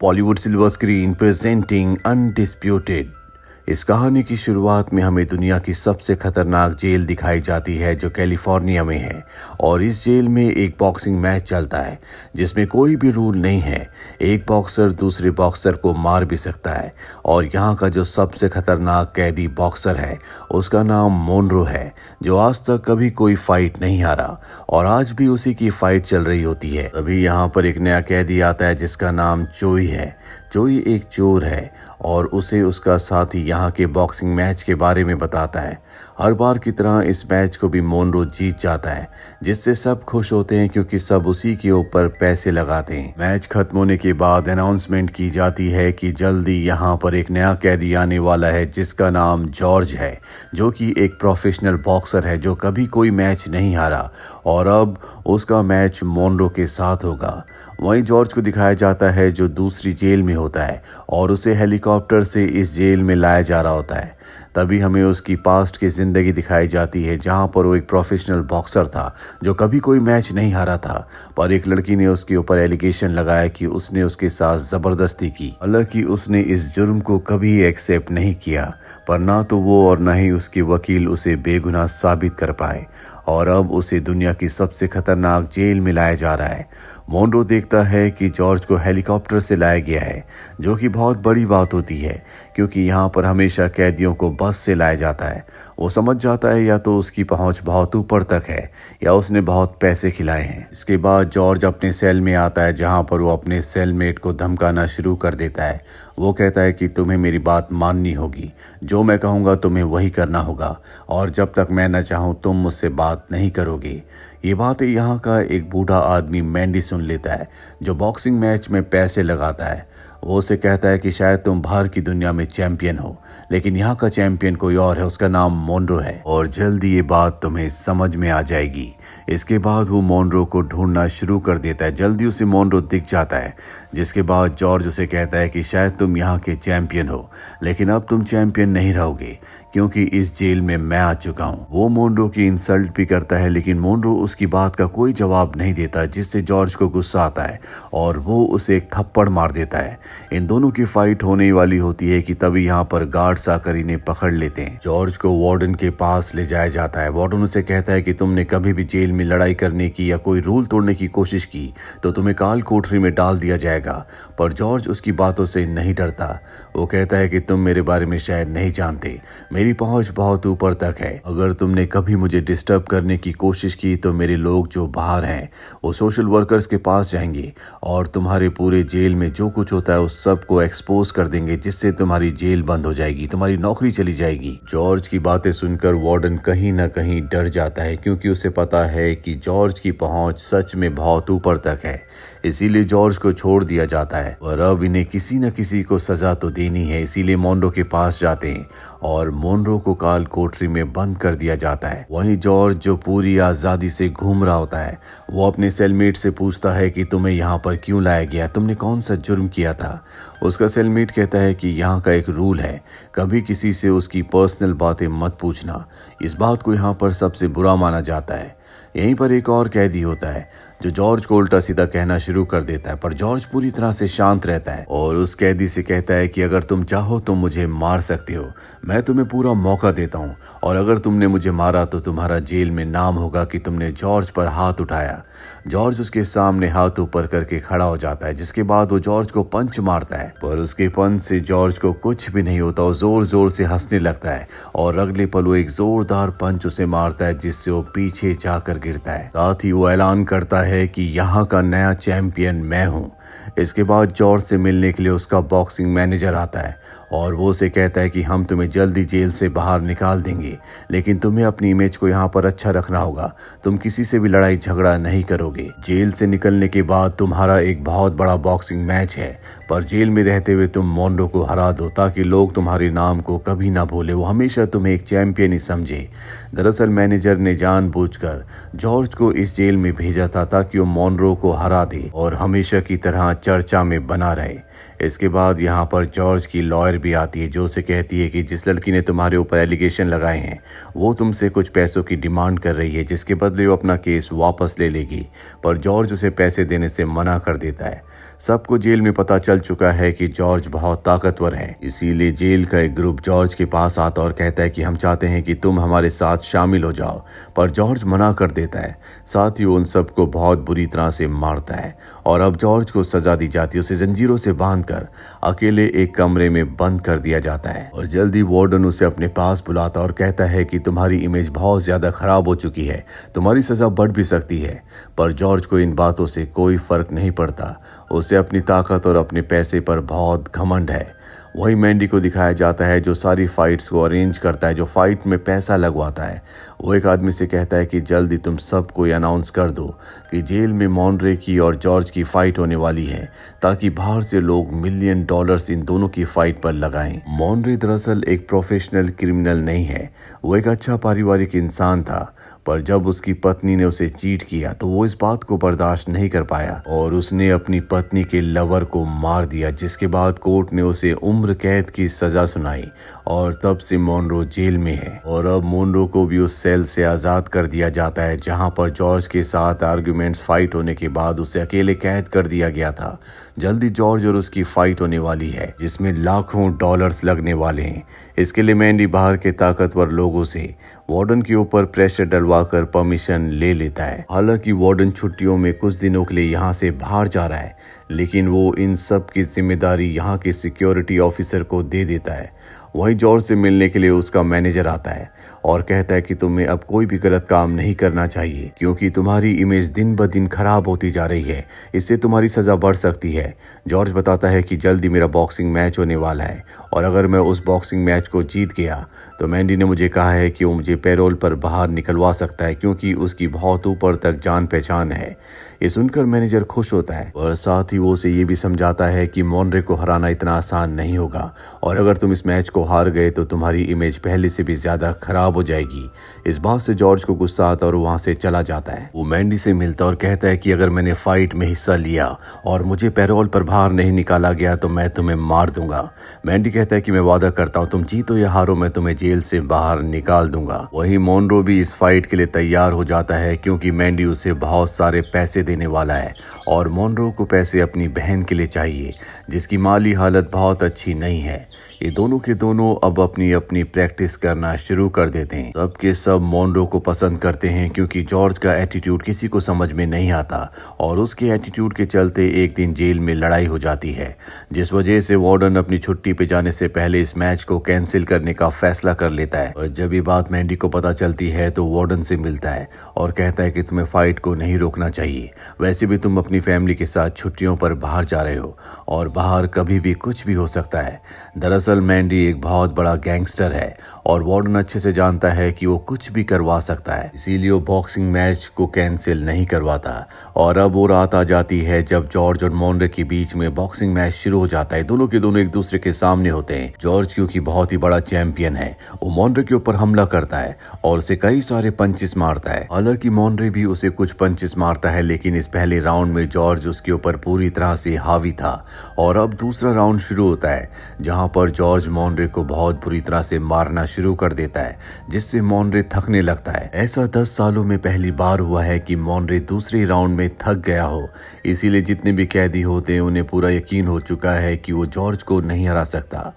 Bollywood silver screen presenting undisputed. इस कहानी की शुरुआत में हमें दुनिया की सबसे खतरनाक जेल दिखाई जाती है जो कैलिफोर्निया में है। और इस जेल में एक बॉक्सिंग मैच चलता है जिसमें कोई भी रूल नहीं है। एक बॉक्सर दूसरे बॉक्सर को मार भी सकता है। और यहाँ का जो सबसे खतरनाक कैदी बॉक्सर है उसका नाम मोनरो है, जो आज तक कभी कोई फाइट नहीं हारा और आज भी उसी की फाइट चल रही होती है। अभी यहाँ पर एक नया कैदी आता है जिसका नाम चोई है। चोई एक चोर है और उसे उसका साथी यहाँ के बॉक्सिंग मैच के बारे में बताता है। हर बार की तरह इस मैच को भी मोनरो जीत जाता है, जिससे सब खुश होते हैं क्योंकि सब उसी के ऊपर पैसे लगाते हैं। मैच खत्म होने के बाद अनाउंसमेंट की जाती है कि जल्दी यहाँ पर एक नया कैदी आने वाला है जिसका नाम जॉर्ज है, जो कि एक प्रोफेशनल बॉक्सर है जो कभी कोई मैच नहीं हारा और अब उसका मैच मोनरो के साथ होगा। वहीं जॉर्ज को दिखाया जाता है जो दूसरी जेल में होता है और उसे हेलीकॉप्टर से इस जेल में लाया जा रहा होता है। तभी हमें उसकी पास्ट की ज़िंदगी दिखाई जाती है जहां पर वो एक प्रोफेशनल बॉक्सर था जो कभी कोई मैच नहीं हारा था, पर एक लड़की ने उसके ऊपर एलिगेशन लगाया कि उसने उसके साथ ज़बरदस्ती की। हालांकि उसने इस जुर्म को कभी एक्सेप्ट नहीं किया, पर ना तो वो और ना ही उसके वकील उसे बेगुनाह साबित कर पाए और अब उसे दुनिया की सबसे खतरनाक जेल में लाया जा रहा है। मोनरो देखता है कि जॉर्ज को हेलीकॉप्टर से लाया गया है, जो कि बहुत बड़ी बात होती है क्योंकि यहाँ पर हमेशा कैदियों को बस से लाया जाता है। वो समझ जाता है या तो उसकी पहुंच बहुत ऊपर तक है या उसने बहुत पैसे खिलाए हैं। इसके बाद जॉर्ज अपने सेल में आता है जहाँ पर वो अपने सेलमेट को धमकाना शुरू कर देता है। वो कहता है कि तुम्हें मेरी बात माननी होगी, जो मैं कहूँगा तुम्हें वही करना होगा और जब तक मैं न चाहूँ तुम मुझसे बात नहीं करोगे। ये बातें यहाँ का एक बूढ़ा आदमी मैंडी सुन लेता है जो बॉक्सिंग मैच में पैसे लगाता है। वो उसे कहता है कि शायद तुम बाहर की दुनिया में चैंपियन हो, लेकिन यहाँ का चैंपियन कोई और है, उसका नाम मोनरो है और जल्दी ये बात तुम्हें समझ में आ जाएगी। इसके बाद वो मोनरो को ढूंढना शुरू कर देता है। जल्दी उसे मोनरो दिख जाता है, जिसके बाद जॉर्ज उसे कहता है कि शायद तुम यहाँ के चैंपियन हो, लेकिन अब तुम चैंपियन नहीं रहोगे क्योंकि इस जेल में मैं आ चुका हूँ। वो मोनरो की इंसल्ट भी करता है, लेकिन मोनरो उसकी बात का कोई जवाब नहीं देता, जिससे जॉर्ज को गुस्सा आता है और वो उसे एक थप्पड़ मार देता है। इन दोनों की फाइट होने वाली होती है कि तभी यहाँ पर गार्ड्स आकर इन्हें पकड़ लेते हैं। जॉर्ज को वार्डन के पास ले जाया जाता है। वार्डन उसे कहता है कि तुमने कभी भी जेल में लड़ाई करने की या कोई रूल तोड़ने की कोशिश की तो तुम्हें काल कोठरी में डाल दिया जाएगा, पर जॉर्ज उसकी बातों से नहीं डरता। वो कहता है कि तुम मेरे बारे में शायद नहीं जानते, मेरी पहुंच बहुत ऊपर तक है। अगर तुमने कभी मुझे डिस्टर्ब करने की कोशिश की तो मेरे लोग जो बाहर हैं वो सोशल वर्कर्स के पास जाएंगे और तुम्हारे पूरे जेल में जो कुछ होता है उस सब को एक्सपोज कर देंगे, जिससे तुम्हारी जेल बंद हो जाएगी, तुम्हारी नौकरी चली जाएगी। जॉर्ज की बातें सुनकर वार्डन कहीं ना कहीं डर जाता है क्योंकि उसे पता है कि जॉर्ज की पहुंच सच में बहुत ऊपर तक है, इसीलिए जॉर्ज को छोड़ दिया जाता है। और अब इन्हें किसी न किसी को सजा तो देनी है, इसीलिए मोनरो के पास जाते हैं और मोनरो को काल कोठरी में बंद कर दिया जाता है। वहीं जॉर्ज जो पूरी आज़ादी से घूम रहा होता है, वो अपने सेलमेट से पूछता है कि तुम्हें यहाँ पर क्यों लाया गया, तुमने कौन सा जुर्म किया था। उसका सेलमेट कहता है कि यहाँ का एक रूल है, कभी किसी से उसकी पर्सनल बातें मत पूछना। इस बात को यहाँ पर सबसे बुरा माना जाता है। यहीं पर एक और कैदी होता है जो जॉर्ज को उल्टा सीधा कहना शुरू कर देता है, पर जॉर्ज पूरी तरह से शांत रहता है और उस कैदी से कहता है कि अगर तुम चाहो तो मुझे मार सकते हो, मैं तुम्हें पूरा मौका देता हूँ और अगर तुमने मुझे मारा तो तुम्हारा जेल में नाम होगा कि तुमने जॉर्ज पर हाथ उठाया। जॉर्ज उसके सामने हाथ ऊपर करके खड़ा हो जाता है, जिसके बाद वो जॉर्ज को पंच मारता है, पर उसके पंच से जॉर्ज को कुछ भी नहीं होता। वो जोर जोर से हंसने लगता है और अगले पल वो एक जोरदार पंच उसे मारता है, जिससे वो पीछे जाकर गिरता है। साथ ही वो ऐलान करता है कि यहाँ का नया चैंपियन मैं हूँ। इसके बाद जॉर्ज से मिलने के लिए उसका बॉक्सिंग मैनेजर आता है और वो उसे कहता है कि हम तुम्हें जल्दी जेल से बाहर निकाल देंगे, लेकिन तुम्हें अपनी इमेज को यहाँ पर अच्छा रखना होगा, तुम किसी से भी लड़ाई झगड़ा नहीं करोगे। जेल से निकलने के बाद तुम्हारा एक बहुत बड़ा बॉक्सिंग मैच है, पर जेल में रहते हुए तुम मोनरो को हरा दो ताकि लोग तुम्हारे नाम को कभी ना भूले, वो हमेशा तुम्हें एक चैंपियन ही समझे। दरअसल मैनेजर ने जानबूझकर जॉर्ज को इस जेल में भेजा था ताकि वो मोनरो को हरा दे और हमेशा की तरह चर्चा में बना रहे। इसके बाद यहाँ पर जॉर्ज की लॉयर भी आती है जो उसे कहती है कि जिस लड़की ने तुम्हारे ऊपर एलिगेशन लगाए हैं वो तुमसे कुछ पैसों की डिमांड कर रही है, जिसके बदले वो अपना केस वापस ले लेगी, पर जॉर्ज उसे पैसे देने से मना कर देता है। सबको जेल में पता चल चुका है कि जॉर्ज बहुत ताकतवर है। इसीलिए जेल का एक ग्रुप जॉर्ज के पास आता और कहता है कि हम चाहते हैं कि तुम हमारे साथ शामिल हो जाओ, पर जॉर्ज मना कर देता है। साथ ही उन सबको बहुत बुरी तरह से मारता है और अब जॉर्ज को सजा दी जाती है। उसे जंजीरों से बांधकर अकेले एक कमरे में बंद कर दिया जाता है और जल्दी वार्डन उसे अपने पास बुलाता और कहता है कि तुम्हारी इमेज बहुत ज्यादा खराब हो चुकी है, तुम्हारी सजा बढ़ भी सकती है। पर जॉर्ज को इन बातों से कोई फर्क नहीं पड़ता। उसे अपनी ताकत और अपने पैसे पर बहुत घमंड है। वही मैंडी को दिखाया जाता है जो सारी फाइट्स को अरेंज करता है, जो फाइट में पैसा लगवाता है। वो एक आदमी से कहता है कि जल्दी तुम सबको अनाउंस कर दो कि जेल में मॉन्ड्रे की और जॉर्ज की फाइट होने वाली है, ताकि बाहर से लोग $1 मिलियन इन दोनों की फाइट पर लगाएं। मॉन्ड्रे दरअसल एक प्रोफेशनल क्रिमिनल नहीं है, वो एक अच्छा पारिवारिक इंसान था। पर जब उसकी पत्नी ने उसे चीट किया तो वो इस बात को बर्दाश्त नहीं कर पाया और उसने अपनी पत्नी के लवर को मार दिया, जिसके बाद कोर्ट ने उसे उम्र कैद की सजा सुनाई और तब से मोनरो जेल में है। और अब मोनरो को भी उस सेल से आजाद कर दिया जाता है जहां पर जॉर्ज के साथ आर्गुमेंट्स फाइट होने के बाद उसे अकेले कैद कर दिया गया था। जल्दी जॉर्ज और उसकी फाइट होने वाली है जिसमें लाखों डॉलर्स लगने वाले हैं। इसके लिए मैंडी बाहर के ताकतवर लोगों से वार्डन के ऊपर प्रेशर डलवाकर परमिशन ले लेता है। हालांकि वार्डन छुट्टियों में कुछ दिनों के लिए यहाँ से बाहर जा रहा है, लेकिन वो इन सब की जिम्मेदारी यहाँ के सिक्योरिटी ऑफिसर को दे देता है। वहीं जॉर्ज से मिलने के लिए उसका मैनेजर आता है और कहता है कि तुम्हें अब कोई भी गलत काम नहीं करना चाहिए, क्योंकि तुम्हारी इमेज दिन ब दिन खराब होती जा रही है, इससे तुम्हारी सजा बढ़ सकती है। जॉर्ज बताता है कि जल्दी मेरा बॉक्सिंग मैच होने वाला है और अगर मैं उस बॉक्सिंग मैच को जीत गया तो मैंडी ने मुझे कहा है कि वो मुझे पैरोल पर बाहर निकलवा सकता है, क्योंकि उसकी बहुत ऊपर तक जान पहचान है। ये सुनकर मैनेजर खुश होता है और साथ ही वो उसे ये भी समझाता है कि मॉन्ड्रे को हराना इतना आसान नहीं होगा और अगर तुम इस मैच को हार गए तो तुम्हारी इमेज पहले से भी ज्यादा खराब हो जाएगी। इस बात से जॉर्ज को गुस्सा आता और वहां से चला जाता है। वो मैंडी से मिलता और कहता है कि अगर मैंने फाइट में हिस्सा लिया और मुझे पैरोल पर बाहर नहीं निकाला गया तो मैं तुम्हें मार दूंगा। मैंडी कहता है कि मैं वादा करता हूँ तुम जीतो या हारो मैं तुम्हें जेल से बाहर निकाल दूंगा। वही मोनरो भी इस फाइट के लिए तैयार हो जाता है, क्योंकि मैंडी उसे बहुत सारे पैसे देने वाला है और मोनरो को पैसे अपनी बहन के लिए चाहिए जिसकी माली हालत बहुत अच्छी नहीं है। ये दोनों के दोनों अब अपनी अपनी प्रैक्टिस करना शुरू कर देते हैं। सबके सब मोनरो को पसंद करते हैं क्योंकि जॉर्ज का एटीट्यूड किसी को समझ में नहीं आता और उसके एटीट्यूड के चलते एक दिन जेल में लड़ाई हो जाती है, जिस वजह से वार्डन अपनी छुट्टी पे जाने से पहले इस मैच को कैंसिल करने का फैसला कर लेता है। और जब ये बात मैंडी को पता चलती है तो वार्डन से मिलता है और कहता है कि तुम्हें फाइट को नहीं रोकना चाहिए, वैसे भी तुम अपनी फैमिली के साथ छुट्टियों पर बाहर जा रहे हो और बाहर कभी भी कुछ भी हो सकता है। दरअसल मैंडी एक बहुत बड़ा गैंगस्टर है और वार्डन अच्छे से जानता है कि वो कुछ भी करवा सकता है, इसीलिए वो बॉक्सिंग मैच को कैंसिल नहीं करवाता। और अब वो रात आ जाती है जब जॉर्ज और मॉन्ड्रे के बीच में बॉक्सिंग मैच शुरू हो जाता है। दोनों के दोनों एक दूसरे के सामने होते हैं। जॉर्ज क्योंकि बहुत ही बड़ा चैंपियन है, वो मॉन्ड्रे के ऊपर हमला करता है और उसे कई सारे पंचेस मारता है। हालांकि मॉन्ड्रे भी उसे कुछ पंचेस मारता है, लेकिन इस पहले राउंड में जॉर्ज उसके ऊपर पूरी तरह से हावी था। और अब दूसरा राउंड शुरू होता है जहां पर जॉर्ज मॉन्ड्रे को बहुत बुरी तरह से मारना शुरू कर देता है, जिससे मॉन्ड्रे थकने लगता है। ऐसा 10 सालों में पहली बार हुआ है कि मॉन्ड्रे दूसरे राउंड में थक गया हो, इसीलिए जितने भी कैदी होते हैं उन्हें पूरा यकीन हो चुका है कि वो जॉर्ज को नहीं हरा सकता।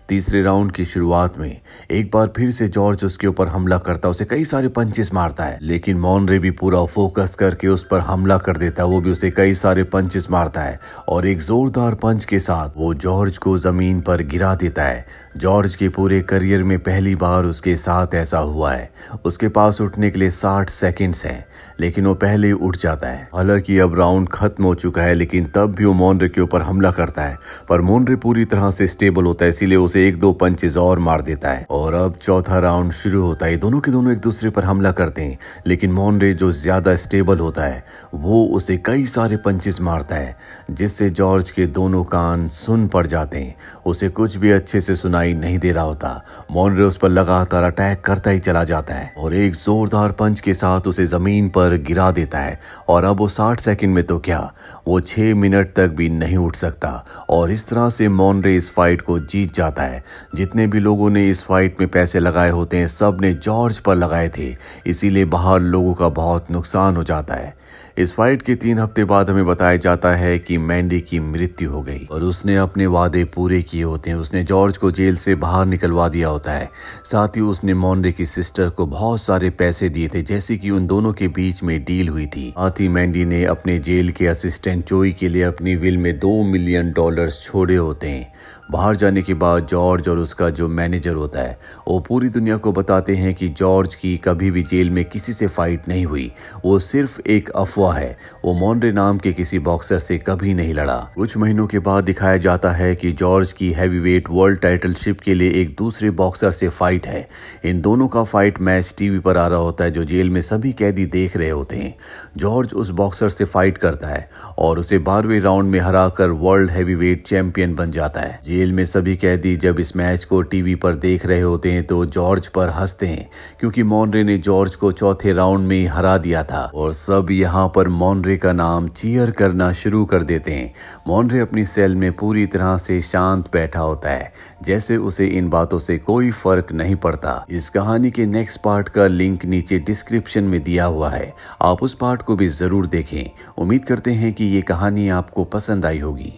तीसरे राउंड की शुरुआत में एक बार फिर से जॉर्ज उसके ऊपर हमला करता, उसे कई सारे पंचेस मारता है, लेकिन मॉन्ड्रे भी पूरा फोकस करके उस पर हमला कर देता है। वो भी उसे कई सारे पंचेस मारता है और एक जोरदार पंच के साथ वो जॉर्ज को जमीन पर गिरा देता है। जॉर्ज के पूरे करियर में पहली बार उसके साथ ऐसा हुआ है। उसके पास उठने के लिए 60 सेकंड्स हैं, लेकिन वो पहले ही उठ जाता है। हालांकि अब राउंड खत्म हो चुका है, लेकिन तब भी वो मॉन्ड्रे के ऊपर हमला करता है, पर मॉन्ड्रे पूरी तरह से स्टेबल होता है, इसीलिए उसे 1-2 पंचेस और मार देता है। और अब चौथा राउंड शुरू होता है। दोनों के दोनों एक दूसरे पर हमला करते हैं, लेकिन मॉन्ड्रे जो ज्यादा स्टेबल होता है वो उसे कई सारे पंचेस मारता है, जिससे जॉर्ज के दोनों कान सुन पड़ जाते हैं। उसे कुछ भी अच्छे से सुनाई नहीं दे रहा होता। मॉन्ड्रे उस पर लगातार अटैक करता ही चला जाता है और एक जोरदार पंच के साथ उसे जमीन पर गिरा देता है। और अब वो 60 सेकंड में तो क्या, वो 6 मिनट तक भी नहीं उठ सकता। और इस तरह से मॉन्ड्रे इस फाइट को जीत जाता है। जितने भी लोगों ने इस फाइट में पैसे लगाए होते हैं सब ने जॉर्ज पर लगाए थे, इसीलिए बाहर लोगों का बहुत नुकसान हो जाता है। इस फाइट के 3 हफ्ते बाद हमें बताया जाता है कि मैंडी की मृत्यु हो गई और उसने अपने वादे पूरे किए होते हैं। उसने जॉर्ज को जेल से बाहर निकलवा दिया होता है। साथ ही उसने मॉनरे की सिस्टर को बहुत सारे पैसे दिए थे, जैसे कि उन दोनों के बीच में डील हुई थी। साथ ही मैंडी ने अपने जेल के असिस्टेंट जोई के लिए अपनी विल में $2 मिलियन छोड़े होते हैं। बाहर जाने के बाद जॉर्ज और उसका जो मैनेजर होता है वो पूरी दुनिया को बताते हैं कि जॉर्ज की कभी भी जेल में किसी से फाइट नहीं हुई, वो सिर्फ एक अफवाह है। वो मॉनरे नाम के किसी बॉक्सर से कभी नहीं लड़ा। कुछ महीनों के बाद दिखाया जाता है कि जॉर्ज की हैवीवेट वर्ल्ड टाइटलशिप के लिए एक दूसरे बॉक्सर से फाइट है। इन दोनों का फाइट मैच टीवी पर आ रहा होता है, जो जेल में सभी कैदी देख रहे होते हैं। जॉर्ज उस बॉक्सर से फाइट करता है और उसे 12वें राउंड में हराकर वर्ल्ड हैवीवेट चैंपियन बन जाता है। जेल में सभी कैदी जब इस मैच को टीवी पर देख रहे होते हैं तो जॉर्ज पर हंसते हैं, क्योंकि मॉनरे ने जॉर्ज को चौथे राउंड में ही हरा दिया था और सब यहाँ पर मॉनरे का नाम चीयर करना शुरू कर देते हैं। मॉनरे अपनी सेल में पूरी तरह से शांत बैठा होता है, जैसे उसे इन बातों से कोई फर्क नहीं पड़ता। इस कहानी के नेक्स्ट पार्ट का लिंक नीचे डिस्क्रिप्शन में दिया हुआ है, आप उस पार्ट को भी जरूर देखें। उम्मीद करते हैं कि ये कहानी आपको पसंद आई होगी।